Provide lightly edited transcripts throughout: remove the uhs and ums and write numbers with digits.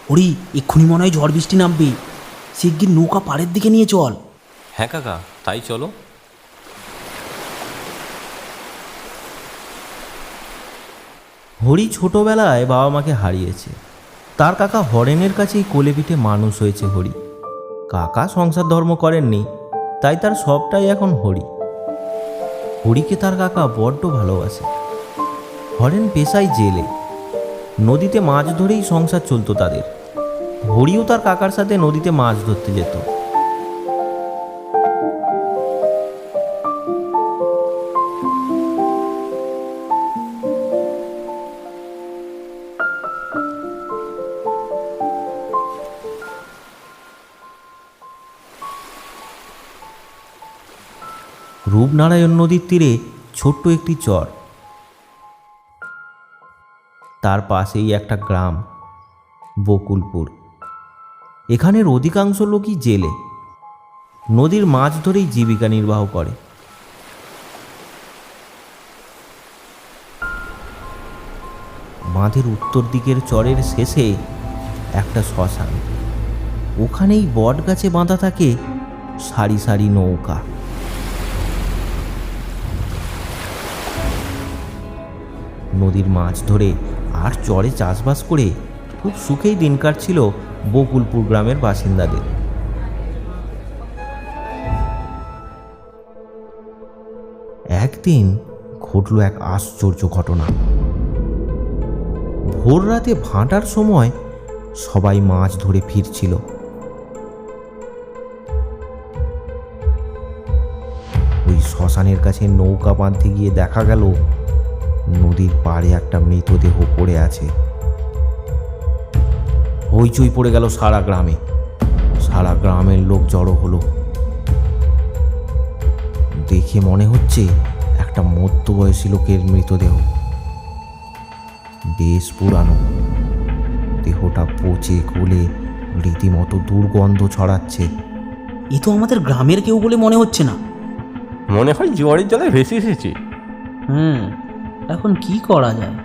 হরি, এক্ষুনি মনে হয় ঝড় বৃষ্টি নামবে। শিগগির নৌকা পাড়ের দিকে নিয়ে চল। হ্যাঁ কাকা, তাই চলো। হরি ছোটবেলায় বাবা মাকে হারিয়েছে। তার কাকা হরেনের কাছেই কোলে পিঠে মানুষ হয়েছে হরি। কাকা সংসার ধর্ম করেননি, তাই তার সবটাই এখন হরি। হরিকে তার কাকা বড্ড ভালোবাসে। হরেন পেশায় জেলে, নদীতে মাছ ধরেই সংসার চলতো তাদের। হরিও তার কাকার সাথে নদীতে মাছ ধরতে যেত। রূপনারায়ণ নদীর তীরে ছোট্ট একটি চর, তার পাশেই একটা গ্রাম বকুলপুর। এখানের অধিকাংশ লোকই জেলে, নদীর মাছ ধরেই জীবিকা নির্বাহ করে। বাঁধের উত্তর দিকের চরের শেষে একটা শ্মশান, ওখানেই বট গাছে বাঁধা থাকে সারি সারি নৌকা। নদীর মাছ ধরে আর চরে চাষবাস করে খুব সুখেই দিন কাটছিল বকুলপুর গ্রামের বাসিন্দাদের। একদিন ঘটল এক আশ্চর্য ঘটনা। ভোর রাতে ভাঁটার সময় সবাই মাছ ধরে ফিরছিল। ওই শ্মশানের কাছে নৌকা বাঁধতে গিয়ে দেখা গেল নদীর পাড়ে একটা মৃতদেহ পড়ে আছে। হইচই পড়ে গেল সারা গ্রামে। সারা গ্রামের লোক জড়ো হলো। দেখে মনে হচ্ছে একটা মধ্যবয়সী লোকের মৃতদেহ, বেশ পুরানো। দেহটা পচে গলে রীতিমতো দুর্গন্ধ ছড়াচ্ছে। এ তো আমাদের গ্রামের কেউ বলে মনে হচ্ছে না। মনে হয় জোয়ারের জলে ভেসে এসেছে। এখন কি করা যায়?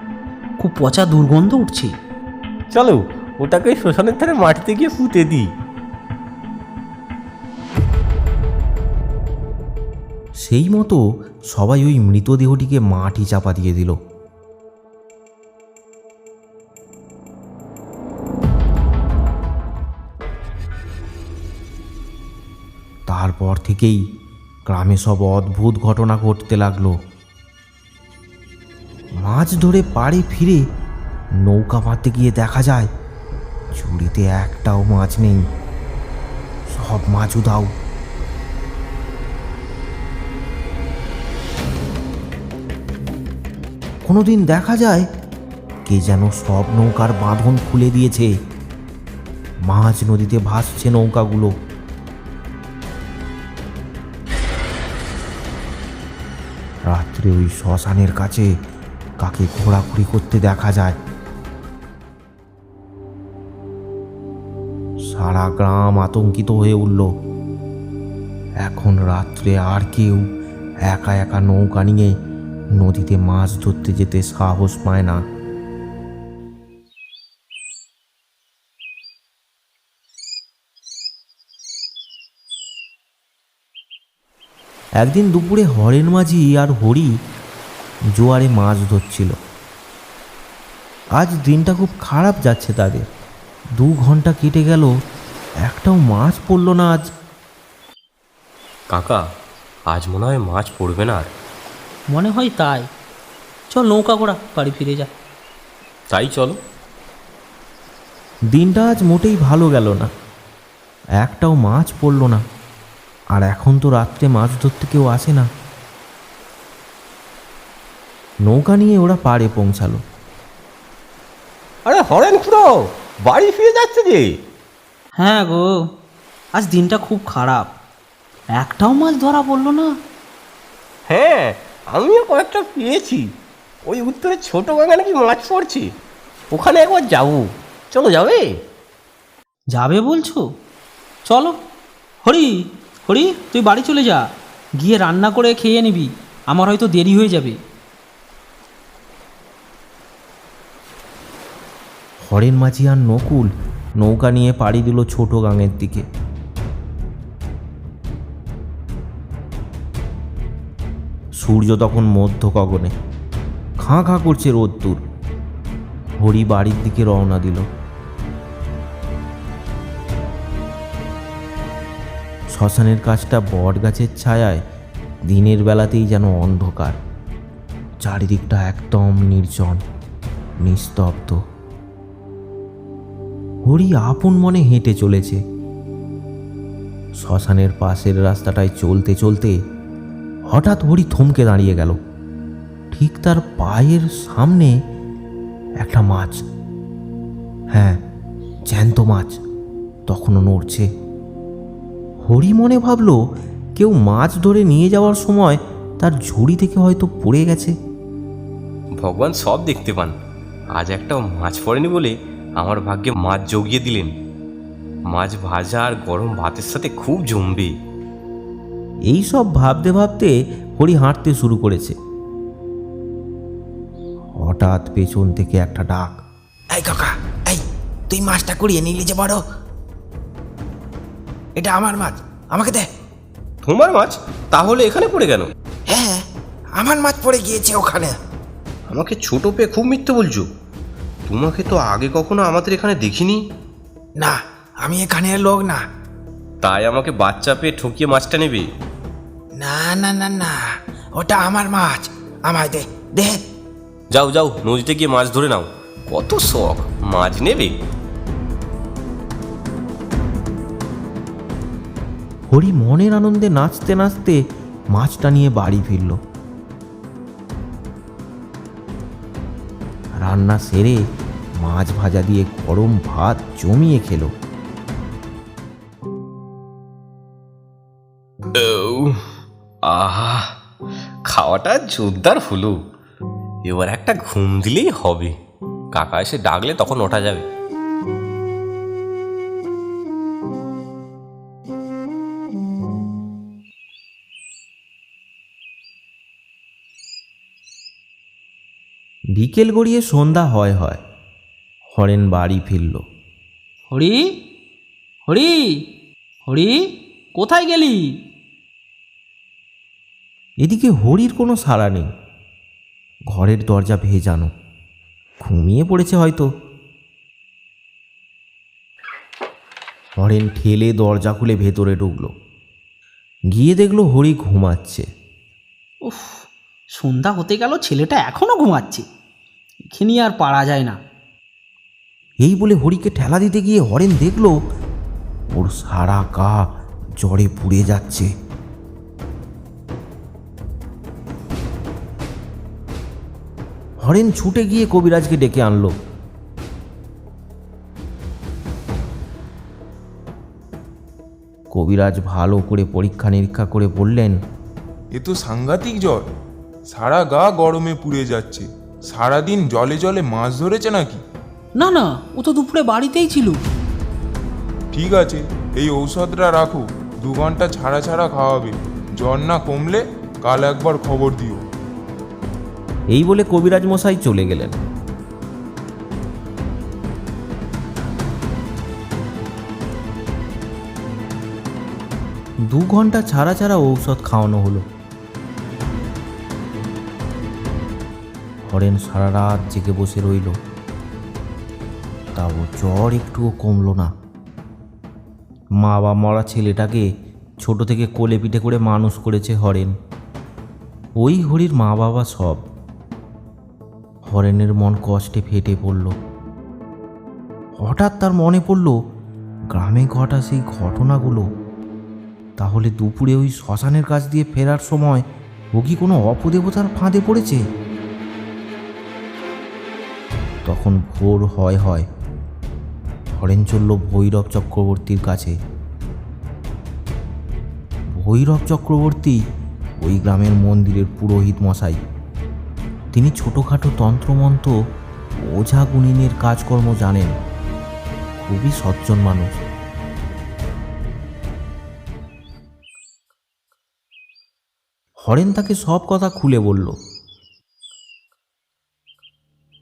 খুব পচা দুর্গন্ধ উঠছে। চলো ওটাকে শ্মশানের ধারে মাটিতে গিয়ে পুঁতে দিই। সেই মতো সবাই ওই মৃতদেহটিকে মাটি চাপা দিয়ে দিল। তারপর থেকেই গ্রামে সব অদ্ভুত ঘটনা ঘটতে লাগলো। মাছ ধরে পাড়ে ফিরে নৌকা মারতে গিয়ে দেখা যায় ঝুড়িতে একটাও মাছ নেই, সব মাছ উধাও। কোনোদিন দেখা যায় কে যেন সব নৌকার বাঁধন খুলে দিয়েছে, মাছ নদীতে ভাসছে নৌকাগুলো। রাত্রে ওই শ্মশানের কাছে কাকে ঘোরাঘুরি করতে দেখা যায়। সারা গ্রাম আতঙ্কিত হয়ে উঠল। এখন রাত্রে আর কেউ একা একা নৌকা নিয়ে নদীতে মাছ ধরতে যেতে সাহস পায় না। একদিন দুপুরে হরেন মাঝি আর হরি জোয়ারে মাছ ধরছিল। আজ দিনটা খুব খারাপ যাচ্ছে তাদের। 2 ঘন্টা কেটে গেল, একটাও মাছ পড়ল না আজ। কাকা, আজ মনে হয় মাছ পড়বে না আর। মনে হয় তাই। চল নৌকা করা বাড়ি ফিরে যা। তাই চলো। দিনটা আজ মোটেই ভালো গেল না, একটাও মাছ পড়ল না। আর এখন তো রাত্রে মাছ ধরতে কেউ আসে না। নৌকা নিয়ে ওরা পাড়ে পৌঁছালো। আরে হরেন খুড়ো, বাড়ি ফিরে যাচ্ছে যে। হ্যাঁ গো, আজ দিনটা খুব খারাপ, একটাও মাছ ধরা পড়লো না। হ্যাঁ, আমিও কয়েকটা পেয়েছি। ওই উত্তরে ছোট গঙ্গা নাকি মাছ পড়ছে, ওখানে একবার যাবো। চলো, যাবে? যাবে বলছো? চলো। হরি, হরি, তুই বাড়ি চলে যা, গিয়ে রান্না করে খেয়ে নিবি, আমার হয়তো দেরি হয়ে যাবে। হরেন মাঝি আর নকুল নৌকা নিয়ে পাড়ি দিল ছোট গাঙের দিকে। সূর্য তখন মধ্য গগনে, খাঁ খাঁ করছে রোদ্দুর। হরি বাড়ির দিকে রওনা দিল। শ্মশানের কাছটা বট গাছের ছায়ায় দিনের বেলাতেই যেন অন্ধকার। চারিদিকটা একদম নির্জন, নিস্তব্ধ। হরি আপন মনে হেঁটে চলেছে। শ্মশানের পাশের রাস্তাটায় চলতে চলতে হঠাৎ হরি থমকে দাঁড়িয়ে গেল। ঠিক তার পায়ের সামনে একটা মাছ, হ্যাঁ জ্যান্ত মাছ, তখনও নড়ছে। হরি মনে ভাবল কেউ মাছ ধরে নিয়ে যাওয়ার সময় তার ঝুড়ি থেকে হয়তো পড়ে গেছে। ভগবান সব দেখতে পান, আজ একটা মাছ পড়েনি বলে আমার ভাগ্যে মাছ জগিয়ে দিলেন। মাছ ভাজা আর গরম ভাতের সাথে খুব জমবে। এই সব ভাবতে ভাবতে হরি হাঁটতে শুরু করেছে। হঠাৎ পেছন থেকে একটা ডাক, এই কাকা, এই তুই মাছটা কুড়িয়ে নিলি যে বড়, এটা আমার মাছ, আমাকে দে। তোমার মাছ তাহলে এখানে পড়ে গেল? হ্যাঁ, আমার মাছ পড়ে গিয়েছে ওখানে। আমাকে ছোট পেয়ে খুব মিথ্যে বলছো। তোমাকে তো আগে কখনো আমাদের এখানে দেখিনি। না, আমি এখানের লোক না। তাই আমাকে বাচ্চা পেয়ে ঠকিয়ে মাছটা নেবে? না না না না, ওটা আমার মাছ, আমায় দে দে। যাও যাও, নদীতে গিয়ে মাছ ধরে নাও। কত শখ, মাছ নেবে? হরি মনের আনন্দে নাচতে নাচতে মাছটা নিয়ে বাড়ি ফিরল। রান্না সেরে মাছ ভাজা দিয়ে গরম ভাত জমিয়ে খেল। আহা, খাওয়াটা জোরদার হলো। এবার একটা ঘুম দিলেই হবে। কাকা এসে ডাকলে তখন ওঠা যাবে। বিকেল গড়িয়ে সন্ধ্যা হয়। হরেন বাড়ি ফিরল। হরি, হরি, হরি, কোথায় গেলি? এদিকে হরির কোনো সাড়া নেই। ঘরের দরজা ভেজানো, ঘুমিয়ে পড়েছে হয়তো। হরেন ঠেলে দরজা খুলে ভেতরে ঢুকলো। গিয়ে দেখলো হরি ঘুমাচ্ছে। উফ, সন্ধ্যা হতে গেল, ছেলেটা এখনও ঘুমাচ্ছে। এখানে আর পারা যায় না। এই বলে হরিকে ঠেলা দিতে গিয়ে হরেন দেখলো ওর সারা গা জ্বরে পুড়ে যাচ্ছে। হরেন ছুটে গিয়ে কবিরাজকে ডেকে আনলো। কবিরাজ ভালো করে পরীক্ষা নিরীক্ষা করে বললেন, এ তো সাংঘাতিক জ্বর, সারা গা গরমে পুড়ে যাচ্ছে। সারাদিন জলে জলে মাছ ধরেছে নাকি? না না, ও তো দুপুরে বাড়িতেই ছিল। ঠিক আছে, এই ঔষধটা রাখো, 2 ঘন্টা ছাড়া ছাড়া খাওয়াবে। জ্বর না কমলে কাল একবার খবর দিও। এই বলে কবিরাজ মশাই চলে গেলেন। দু ঘন্টা ছাড়া ছাড়া ঔষধ খাওয়ানো হলো। হরেন সারা রাত জেগে বসে রইল, তাও জ্বর একটুও কমলো না। মা বা মরা ছেলেটাকে ছোট থেকে কোলে পিঠে করে মানুষ করেছে হরেন। ওই হরির মা বাবা সব। হরেনের মন কষ্টে ফেটে পড়ল। হঠাৎ তার মনে পড়ল গ্রামে ঘটা সেই ঘটনাগুলো। তাহলে দুপুরে ওই শ্মশানের কাছ দিয়ে ফেরার সময় ও কি কোনো অপদেবতার ফাঁদে পড়েছে? তখন ভোর হয়। হরেন চলল ভৈরব চক্রবর্তীর কাছে। ভৈরব চক্রবর্তী ওই গ্রামের মন্দিরের পুরোহিত মশাই। তিনি ছোটোখাটো তন্ত্রমন্ত্র, ওঝা গুনিনের কাজকর্ম জানেন। খুবই সজ্জন মানুষ। হরেন তাকে সব কথা খুলে বলল।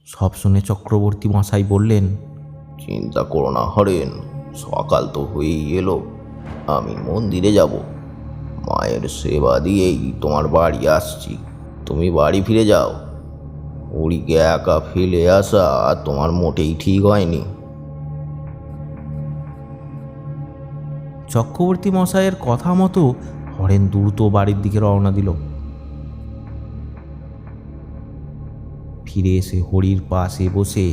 সব শুনে চক্রবর্তী মশাই বললেন, চিন্তা করো না হরেন, সকাল তো হয়েই এলো। আমি মন্দিরে যাব, মায়ের সেবা দিয়েই তোমার বাড়ি আসছি। তুমি বাড়ি ফিরে যাও। হরিকে একা ফেলে আসা তোমার মোটেই ঠিক হয়নি। চক্রবর্তী মশাইয়ের কথা মতো হরেন দ্রুত বাড়ির দিকে রওনা দিল। ফিরে এসে হরির পাশে বসে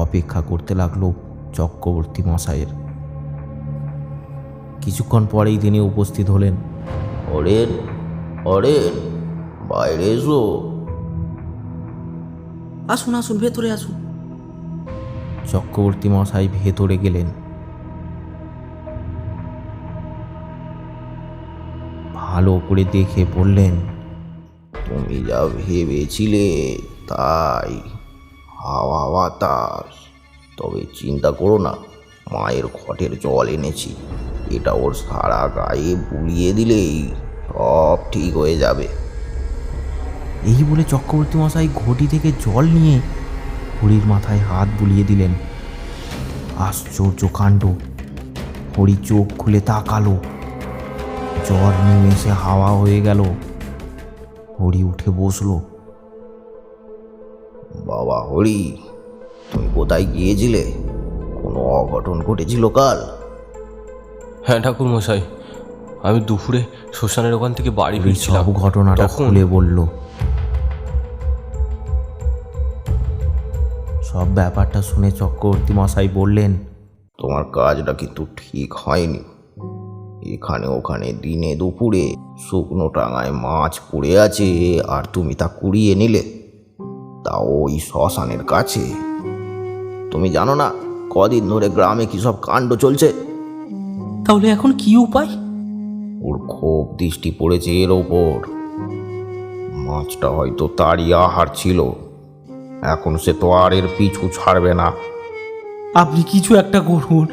অপেক্ষা করতে লাগলো চক্রবর্তী মশাইয়ের। কিছুক্ষণ পরেই তিনি উপস্থিত হলেন। হরেন, হরেন, বাইরে এসো। আসুন আসুন, ভেতরে আসুন। চক্রবর্তী মশাই ভেতরে গেলেন। ভালো করে দেখে বললেন, তুমি যা ভেবেছিলে তাই, হাওয়া বাতাস। তবে চিন্তা করো না, মায়ের ঘটের জল এনেছি, এটা ওর সারা গায়ে বুলিয়ে দিলেই সব ঠিক হয়ে যাবে। এই বলে চক্রবর্তী মশাই ঘটি থেকে জল নিয়ে হরির মাথায় হাত বুলিয়ে দিলেন। আশ্চর্য কাণ্ড! হরি চোখ খুলে তাকালো, জ্বর নিমেষে হাওয়া হয়ে গেল। হরি উঠে বসলো। বাবা হরি, তুমি কোথায় গিয়েছিলে? কোনো অঘটন ঘটেছিল কাল? হ্যাঁ ঠাকুর মশাই, আমি দুপুরে শ্মশানের ওখান থেকে বাড়ি ফিরছিলাম। সব ঘটনাটা খুলে বলল। সব ব্যাপারটা শুনে চক্রবর্তী মশাই বললেন, তোমার কাজটা কিন্তু ঠিক হয়নি। এখানে ওখানে দিনে দুপুরে শুকনো টাঙায় মাছ পড়ে আছে, আর তুমি তা কুড়িয়ে নিলে, তাও ওই শ্মশানের কাছে। তুমি জানো না কদিন ধরে গ্রামে কি সব কাণ্ড চলছে? তাহলে এখন কি উপায়? ওর খুব দৃষ্টি পড়েছে এর ওপর। মাছটা হয়তো তারই আহার ছিল, এখন সে তো আর এর পিছু ছাড়বে না। আপনি কিছু একটা করুন।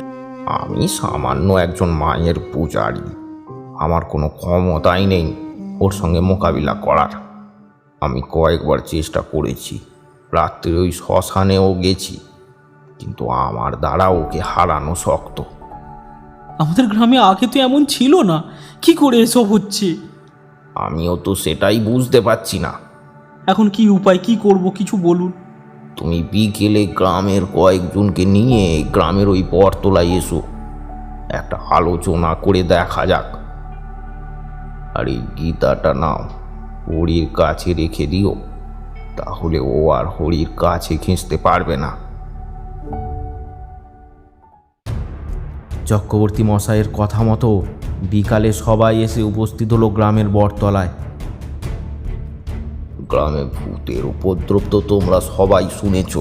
আমি সামান্য একজন মায়ের পূজারী, আমার কোনো ক্ষমতাই নেই ওর সঙ্গে মোকাবিলা করার। আমি কয়েকবার চেষ্টা করেছি, রাত্রে ওই শ্মশানেও গেছি, কিন্তু আমার দ্বারা ওকে হারানো শক্ত। আমাদের গ্রামে আগে তো এমন ছিল না, কি করে এসব হচ্ছে? আমিও তো সেটাই বুঝতে পারছি না। এখন কি উপায়, কি করব কিছু বলুন। তুমি বিকেলে গ্রামের কয়েকজনকে নিয়ে গ্রামের ওই বটতলায় এসো, একটা আলোচনা করে দেখা যাক। আর এই গীতাটা নাও, হরির কাছে রেখে দিও, তাহলে ও আর হরির কাছে ঘেঁষতে পারবে না। চক্রবর্তী মশাইয়ের কথা মতো বিকালে সবাই এসে উপস্থিত হলো গ্রামের বটতলায়। গ্রামে ভূতের উপদ্রব তো তোমরা সবাই শুনেছ,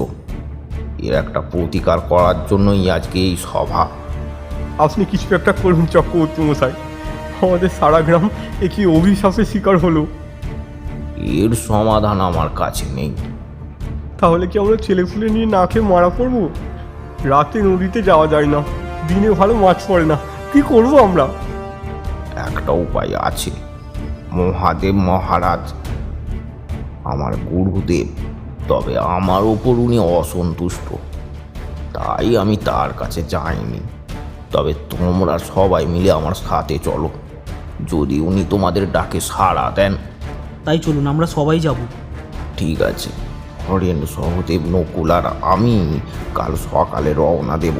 এর একটা প্রতিকার করার জন্যই আজকে এই সভা। আপনি কিছু একটা করুন চক্রবর্তী মশাই, আমাদের সারা গ্রাম একই অভিশাপের শিকার হলো। এর সমাধান আমার কাছে নেই। তাহলে কি আমরা ছেলেপুলে নিয়ে না খেয়ে মারা পড়বো? রাতে নদীতে যাওয়া যায় না, দিনে ভালো মাছ পড়ে না, কি করবো আমরা? একটা উপায় আছে। মহাদেব মহারাজ আমার গুরুদেব, তবে আমার ওপর উনি অসন্তুষ্ট, তাই আমি তার কাছে যাইনি। তবে তোমরা সবাই মিলে আমার সাথে চলো, যদি উনি তোমাদের ডাকে সাড়া দেন। তাই চলুন, আমরা সবাই যাব। ঠিক আছে, হরেন, সহদেব, নকুল আর আমি কাল সকালে রওনা দেব।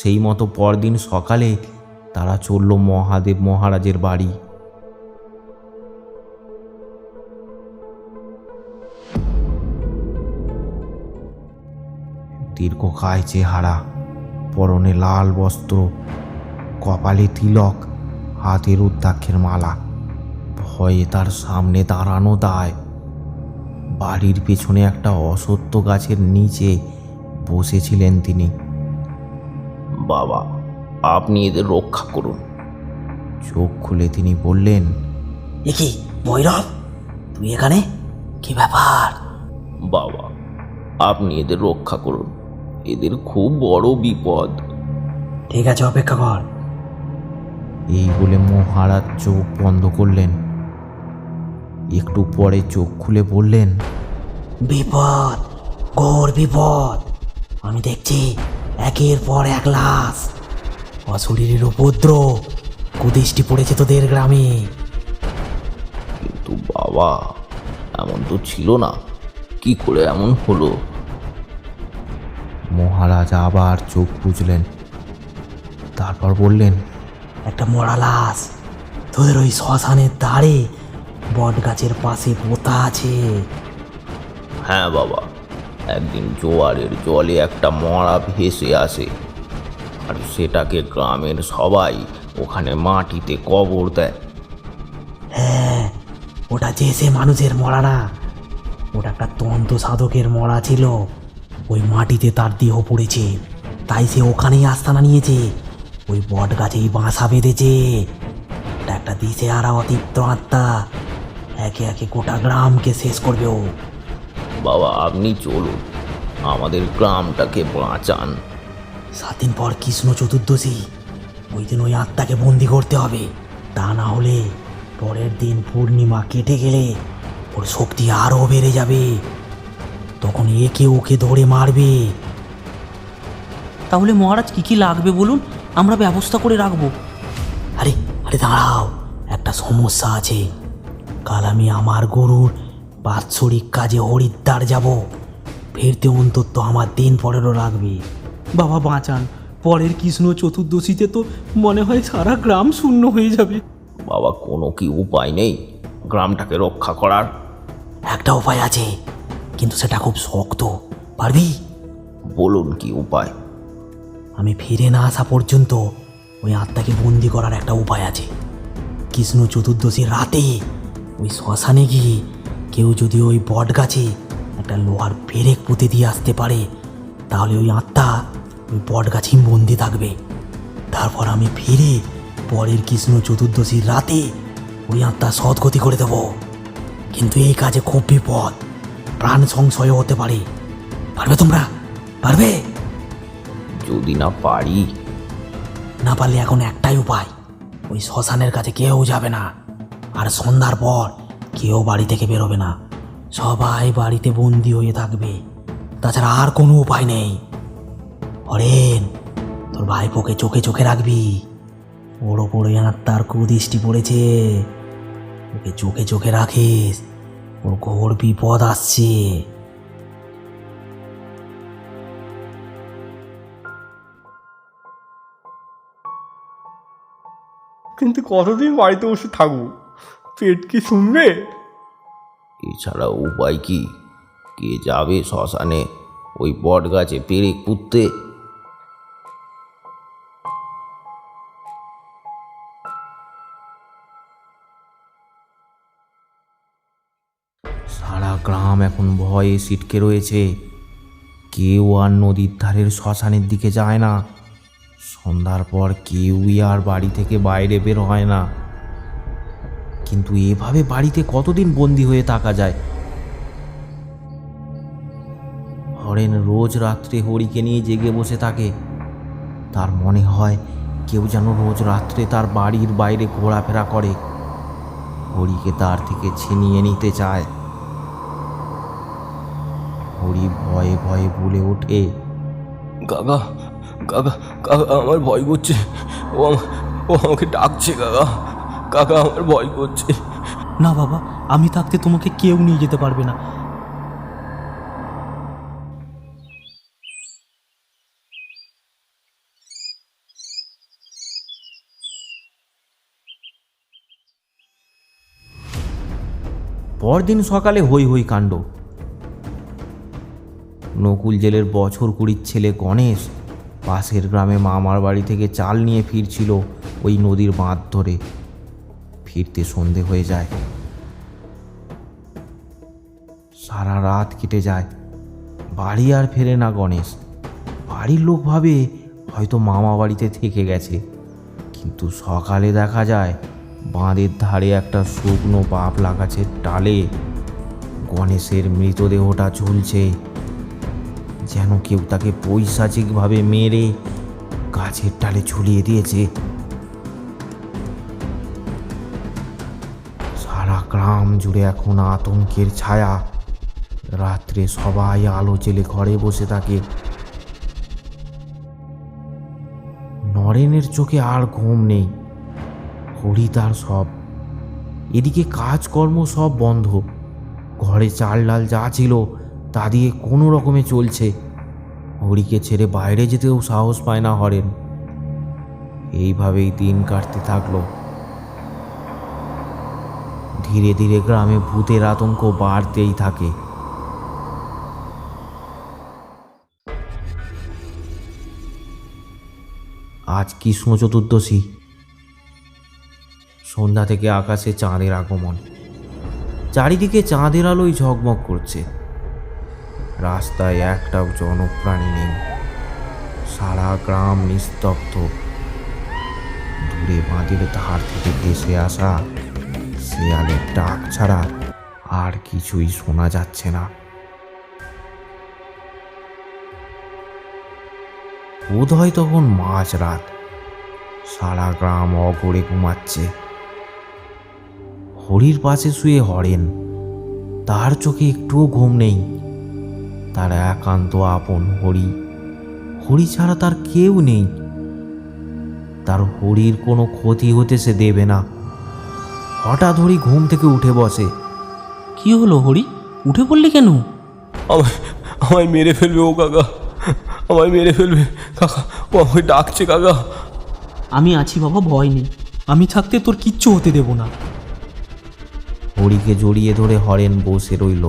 সেই মতো পরদিন সকালে তারা চলল মহাদেব মহারাজের বাড়ি। দীর্ঘকায় চেহারা, পরনে লাল বস্ত্র, কপালে তিলক, হাতে রুদ্রাক্ষের মালা। ভয়ে তার সামনে দাঁড়ানো দায়। বাড়ির পেছনে একটা অশ্বত্থ গাছের নিচে বসেছিলেন তিনি। বাবা, আপনি এদের রক্ষা করুন। চোখ খুলে তিনি বললেন, এ কি ভৈরব, তুই এখানে? কি ব্যাপার? বাবা, আপনি এদের রক্ষা করুন, এদের খুব বড় বিপদ। ঠিক আছে, অপেক্ষা কর। এই বলে মহারাজ চোখ বন্ধ করলেন। একটু পরে চোখ খুলে বললেন, বিপদ, ঘোর বিপদ। আমি দেখছি একের পর এক লাশ। অশরীরের উপদ্রব, কুদৃষ্টি পড়েছে তোদের গ্রামে। কিন্তু বাবা, এমন তো ছিল না, কি করে এমন হলো? মহারাজ আবার চোখ বুঝলেন, তারপর বললেন, একটা মরা লাশ তোদের ওই শ্মশানের ধারে বট গাছের পাশে পোতা আছে। হ্যাঁ বাবা, একদিন জোয়ারের জলে একটা মরা ভেসে আসে, আর সেটাকে গ্রামের সবাই ওখানে মাটিতে কবর দেয়। হ্যাঁ, ওটা যে সে মানুষের মরা না, ওটা একটা তন্ত্র সাধকের মরা ছিল। ওই মাটিতে তার দেহ পড়েছে, তাই সে ওখানেই আস্তানা নিয়েছে, ওই বট গাছেই বাসা বেঁধেছে। ওটা একটা দিশেহারা অতৃপ্ত আত্মা, একে একে গোটা গ্রামকে শেষ করবে ও। বাবা, আপনি চলুন, আমাদের গ্রামটাকে বাঁচান। 7 দিন পর কৃষ্ণ চতুর্দশী, ওই দিন ওই আত্মাকে বন্দি করতে হবে। তা না হলে পরের দিন পূর্ণিমা কেটে গেলে ওর শক্তি আরও বেড়ে যাবে, তখন একে ওকে ধরে মারবে। তাহলে মহারাজ কি কি লাগবে বলুন, আমরা ব্যবস্থা করে রাখবো। আরে আরে দাঁড়াও, একটা সমস্যা আছে। কাল আমি আমার গরুর বাৎসরিক কাজে হরিদ্বার যাব, ফিরতে অন্তত আমার দিন পরেরও লাগবে। বাবা বাঁচান, পরের কৃষ্ণ চতুর্দশীতে তো মনে হয় সারা গ্রাম শূন্য হয়ে যাবে। বাবা, কোনো কি উপায় নেই গ্রামটাকে রক্ষা করার? একটা উপায় আছে, কিন্তু সেটা খুব শক্ত। পারবি? বলুন কি উপায়? আমি ফিরে না আসা পর্যন্ত ওই আত্মাকে বন্দি করার একটা উপায় আছে। কৃষ্ণ চতুর্দশীর রাতে ওই শ্মশানে গিয়ে কেউ যদি ওই বট গাছে একটা লোহার পেরেক পুঁতে দিয়ে আসতে পারে, তাহলে ওই আত্মা ওই বট গাছেই বন্দি থাকবে। তারপর আমি ফিরে পরের কৃষ্ণ চতুর্দশীর রাতে ওই আত্মা সদ্গতি করে দেব। কিন্তু এই কাজে খুব বিপদ, প্রাণ সংশয় হতে পারে। পারবে তোমরা? পারবে? যদি না পারি? না পারলে এখন একটাই উপায়, ওই শ্মশানের কাছে কেউ যাবে না, আর সন্ধ্যার পর কেউ বাড়ি থেকে বেরোবে না, সবাই বাড়িতে বন্দি হয়ে থাকবে। তাছাড়া আর কোনো উপায় নেই। হরেন, তোর ভাইপোকে চোখে চোখে রাখবি, ওর ওপরে আত্মার কুদৃষ্টি পড়েছে, ওকে চোখে চোখে রাখিস, ওর ঘোর বিপদ আসছে। কিন্তু কতদিন বাড়িতে বসে থাকবো? পেট কি শুনবে? এছাড়া উপায় কি? কে যাবে শ্মশানে ওই বট গাছে পেরেক পুঁততে? সারা গ্রাম এখন ভয়ে ছিটকে রয়েছে, কেউ আর নদীর ধারের শ্মশানের দিকে যায় না। সন্ধ্যার পর কেউই আর বাড়ি থেকে বাইরে বের হয় না। কিন্তু এভাবে বাড়িতে কতদিন বন্দি হয়ে থাকা যায়? হরেন রোজ রাত্রে হরিকে নিয়ে জেগে বসে থাকে। তার মনে হয় কেউ যেন রোজ রাত্রে তার বাড়ির বাইরে ঘোরাফেরা করে, হরিকে তার থেকে ছিনিয়ে নিতে চায়। হরি ভয়ে ভয়ে বলে ওঠে, কাকা কাকা কাকা, আমার ভয় করছে, ও আমাকে ডাকছে। কাকা কাকা, আমার ভয় করছে। না বাবা, আমি থাকতে তোমাকে কেউ নিয়ে যেতে পারবে না। পরদিন সকালে হই হই কাণ্ড। নকুল জেলের বছর 20 ছেলে গণেশ পাশের গ্রামে মামার বাড়ি থেকে চাল নিয়ে ফিরছিল ওই নদীর বাঁধ ধরে। ফিরতে সন্ধে হয়ে যায়। সারা রাত কেটে যায়, বাড়ি আর ফেরে না গণেশ। বাড়ির লোক ভাবে হয়তো মামা বাড়িতে থেকে গেছে, কিন্তু সকালে দেখা যায় বাঁধের ধারে একটা শুকনো বাবলা গাছের ডালে গণেশের মৃতদেহটা ঝুলছে, যেন কেউ তাকে পৈশাচিকভাবে মেরে গাছের ডালে ঝুলিয়ে দিয়েছে। সারা গ্রাম জুড়ে এখন আতঙ্কের ছায়া। রাত্রে সবাই আলো জেলে ঘরে বসে থাকে। নরেনের চোখে আর ঘুম নেই। হরি তার সব। এদিকে কাজকর্ম সব বন্ধ। ঘরে চাল ডাল যা ছিল তা দিয়ে কোনো রকমে চলছে। হরিকে ছেড়ে বাইরে যেতেও সাহস পায় না হরেন। এইভাবেই দিন কাটতে থাকলো। ধীরে ধীরে গ্রামে ভূতের আতঙ্ক বাড়তেই থাকে। আজ কৃষ্ণ চতুর্দশী। সন্ধ্যা থেকে আকাশে চাঁদের আগমন। চারিদিকে চাঁদের আলোয় ঝকমক করছে। রাস্তায় একটাও জনপ্রাণী নেই। সারা গ্রাম নিস্তব্ধ। দূরে বাঁধের ধার থেকে ভেসে আসা শেয়ালের ডাক ছাড়া আর কিছুই শোনা যাচ্ছে না। বোধ হয় তখন মাঝরাত। সারা গ্রাম অগরে ঘুমাচ্ছে। হরির পাশে শুয়ে হরেন। তার চোখে একটুও ঘুম নেই। তার একান্ত আপন হরি। হরি ছাড়া তার কেউ নেই। তার হরির কোনো ক্ষতি হতে সে দেবে না। হঠাৎ হরি ঘুম থেকে উঠে বসে। কি হলো হরি, উঠে পড়লি কেন? আমায় মেরে ফেলবে ও কাকা, আমায় মেরে ফেলবে কাকা, ও আমায় ডাকছে কাকা। আমি আছি বাবা, ভয় নেই। আমি থাকতে তোর কিচ্ছু হতে দেব না। হরিকে জড়িয়ে ধরে হরেন বসে রইল।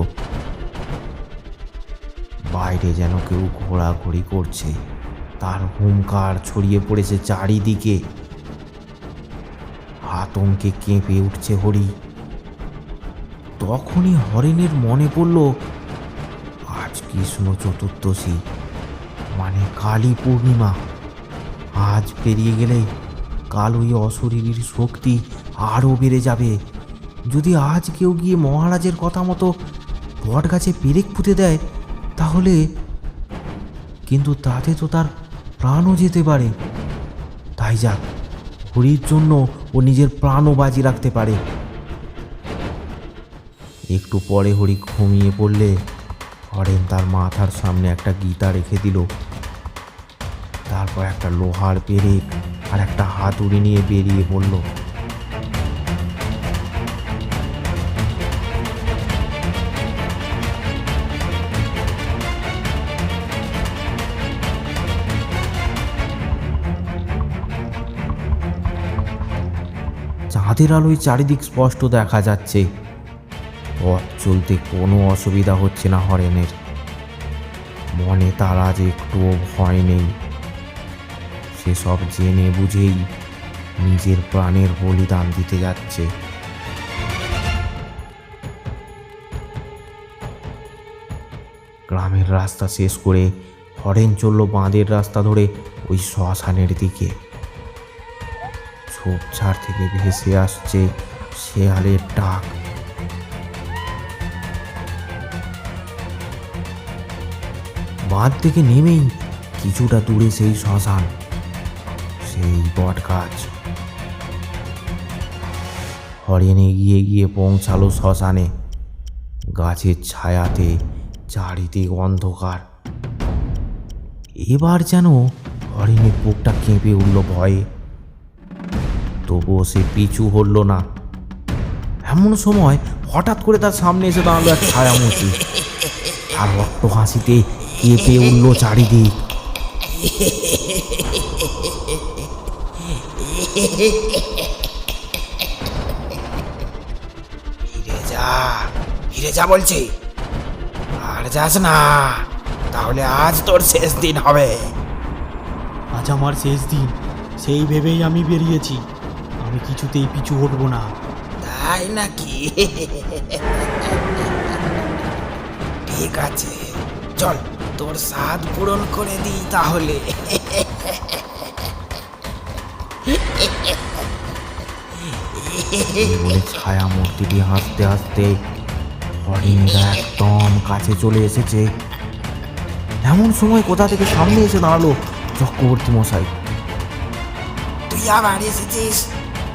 বাইরে যেন কেউ ঘোরাঘুরি করছে। তার হুঙ্কার ছড়িয়ে পড়েছে চারিদিকে। আতঙ্কে কেঁপে উঠছে হরি। তখনই হরেনের মনে পড়ল আজ কৃষ্ণ চতুর্দশী, মানে কালী পূর্ণিমা। আজ পেরিয়ে গেলে কাল ওই অশরীরীর শক্তি আরও বেড়ে যাবে। যদি আজ কেউ গিয়ে মহারাজের কথা মতো বট গাছে পেরেক পুঁতে দেয় তাহলে, কিন্তু তাতে তো তার প্রাণও যেতে পারে। তাই যাক, হরির জন্য ও নিজের প্রাণও বাজি রাখতে পারে। একটু পরে হরি ঘুমিয়ে পড়লে হরেন তার মাথার সামনে একটা গীতা রেখে দিল। তারপর একটা লোহার পেরেক আর একটা হাতুড়ি নিয়ে বেরিয়ে পড়ল। চাঁদের আলোয় চারিদিক স্পষ্ট দেখা যাচ্ছে। পথ চলতে কোনো অসুবিধা হচ্ছে না হরেনের। মনে তার আজ একটুও ভয় নেই। সেসব জেনে বুঝেই নিজের প্রাণের বলিদান দিতে যাচ্ছে। গ্রামের রাস্তা শেষ করে হরেন চলল বাঁধের রাস্তা ধরে ওই শ্মশানের দিকে। ঝোপঝাড় থেকে ভেসে আসছে শেয়ালের ডাক। বাঁধ থেকে নেমেই কিছুটা দূরে সেই শ্মশান, সেই বট গাছ। হরেন এগিয়ে গিয়ে পৌঁছালো শ্মশানে। গাছের ছায়াতে চারিদিক অন্ধকার। এবার যেন হরেনের বুকটা কেঁপে উঠল ভয়ে। তবুও সে পিছু হরল না। এমন সময় হঠাৎ করে তার সামনে এসে দাঁড়ালো এক ছায়ামূর্তি। আর রক্ত হাসিতে কেঁপে উঠল চারিদিক। ফিরে যা বলছি, আর যাস না, তাহলে আজ তোর শেষ দিন হবে। আজ আমার শেষ দিন, সেই ভেবেই আমি বেরিয়েছি। আমি কিছুতেই পিছু হটবো না। তাই নাকি? ঠিক আছে, চল তোর সাধ পূরণ করে দিই তাহলে। বলে ছায়া মূর্তিটি হাসতে হাসতে হরিণের একদম কাছে চলে এসেছে। এমন সময় কোথা থেকে সামনে এসে দাঁড়ালো চক্রবর্তী মশাই। তুই আবার এসেছিস?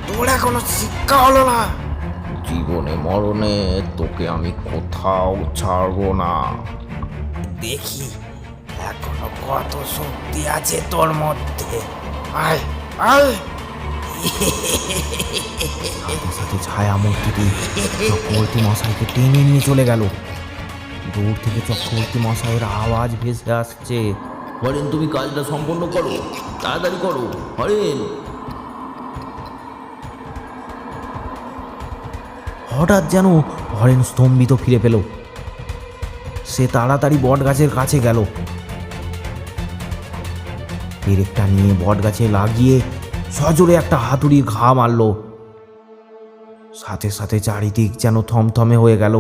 তোর এখনো শিক্ষা হলো না? জীবনে মরণে তোকে আমি কোথাও ছাড়বো না। দেখি এখনো কত শক্তি আছে তোর মধ্যে। আয় আয়। সাথে সাথে ছায়া মূর্তিটি চক্রবর্তী মশাইকে টেনে নিয়ে চলে গেল। দূর থেকে চক্রবর্তী মশাইয়ের আওয়াজ ভেসে আসছে, হরেন তুমি কাজটা সম্পন্ন করো, তাড়াতাড়ি করো হরেন। হঠাৎ যেন হরেন স্তম্ভিত ফিরে পেল। সে তাড়াতাড়ি বট গাছের কাছে গেল, পেরেকটা নিয়ে বট গাছে লাগিয়ে সজোরে একটা হাতুড়ির ঘা মারল। সাথে সাথে চারিদিক যেন থমথমে হয়ে গেল,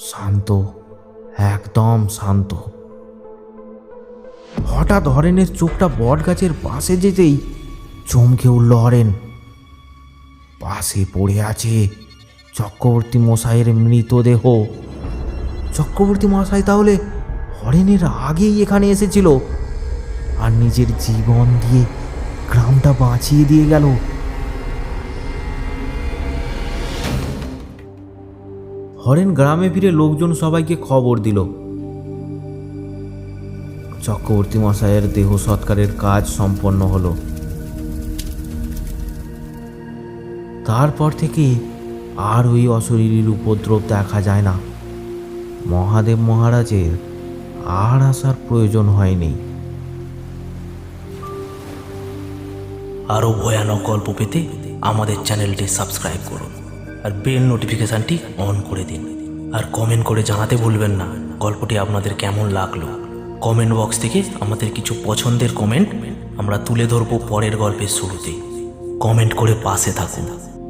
শান্ত, একদম শান্ত। হঠাৎ হরেনের চোখটা বট গাছের পাশে যেতেই চমকে উঠল হরেন। পাশে পড়ে আছে চক্রবর্তী মশাইয়ের মৃতদেহ। চক্রবর্তী মশাই তাহলে হরেনের আগেই এখানে এসেছিল আর নিজের জীবন দিয়ে গ্রামটা বাঁচিয়ে দিয়ে গেল। হরেন গ্রামে ফিরে লোকজন সবাইকে খবর দিল। চক্রবর্তী মশাইয়ের দেহ সৎকারের কাজ সম্পন্ন হলো। তারপর থেকে আর ওই অশরীরীর উপদ্রব দেখা যায় না। মহাদেব মহারাজের আর আসার প্রয়োজন হয়নি। আরও ভয়ানক গল্প পেতে আমাদের চ্যানেলটি সাবস্ক্রাইব করুন আর বেল নোটিফিকেশানটি অন করে দিন। আর কমেন্ট করে জানাতে ভুলবেন না গল্পটি আপনাদের কেমন লাগলো। কমেন্ট বক্স থেকে আমাদের কিছু পছন্দের কমেন্ট আমরা তুলে ধরবো পরের গল্পের শুরুতে। কমেন্ট করে পাশে থাকুন।